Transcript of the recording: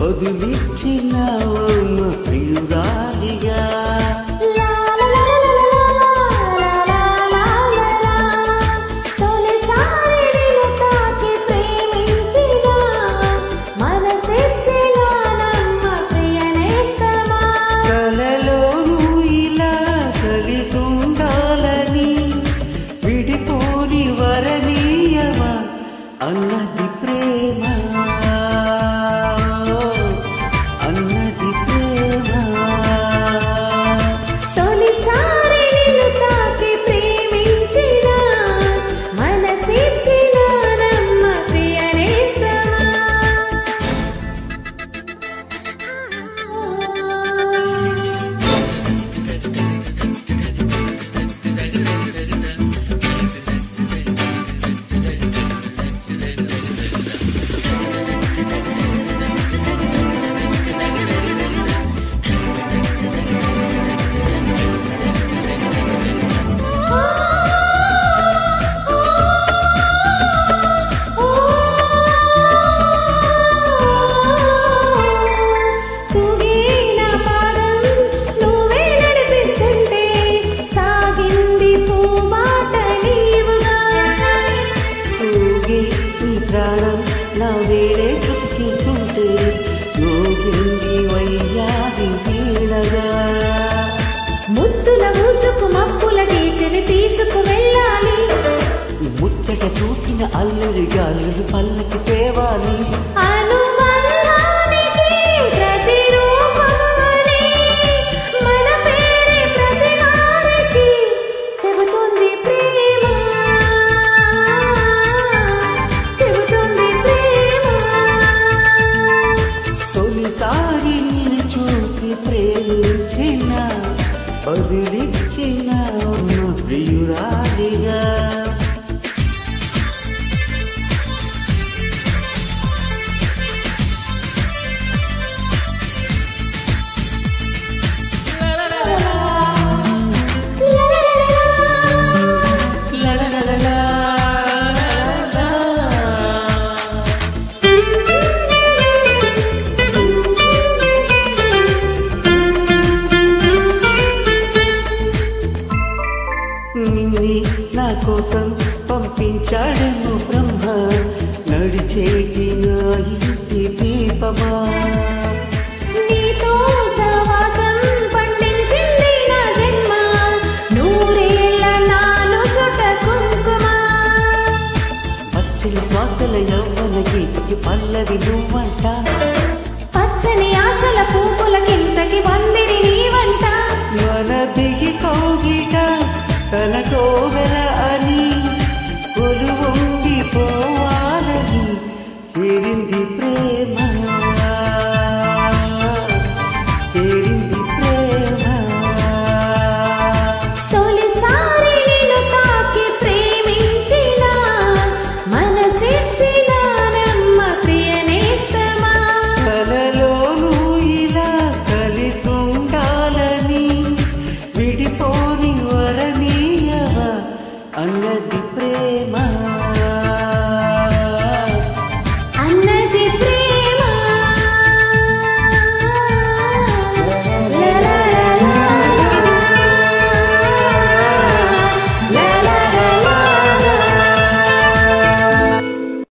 వదిలిచ్చినావమ్మ ప్రియురాలిగా అన్నది ప్రేమ అన్నది ప్రేమ తొలిసారి నిన్ను తాకి ప్రేమించిన మనసిచ్చిన నమ్మ ప్రియనేస్తమా ప్రాణం నా వేరే చూస్తుంటే నోగింది వయ్యాది వీడగా ముత్తుల మూసుకు మప్పుల గీతని తీసుకు వెళ్ళాలి ముచ్చట చూసిన అల్లరి గాలులు పల్లకి తేవాలి అనుబంధానికి ప్రతిరూపమని మన పేరే ప్రతి వారికి చెబుతుంది ప్రేమ చెబుతుంది ప్రేమ తొలిసారి నిన్ను చూసి ప్రేమించిన వదిలిచ్చిన ప్రియురాలిగా నిన్ని నా కోసం పంపించాడేమో బ్రహ్మ నడిచేటి నా ఇంటి దీపమా నీతో సహవాసం పండించింది నా జన్మ నూరేళ్ల నాను సుట కుంకుమ పచ్చని శ్వాసల యవ్వన గీతకి పల్లవి నువ్వంట పచ్చని ఆశల పూపులకింతకి వందిరి నీవంట మన దిగి కోగిట తన కోవెల అని కొలువొంగిపోవాలని చేరింది ప్రేమ చేరింది ప్రేమ తొలిసారి నిన్ను తాకి ప్రేమించిన మనసిచ్చిన నమ్మ ప్రియనేస్తమా కలలోనూ ఇలా కలిసుండాలని విడిపోని వరనీయవ అన్నది ప్రేమ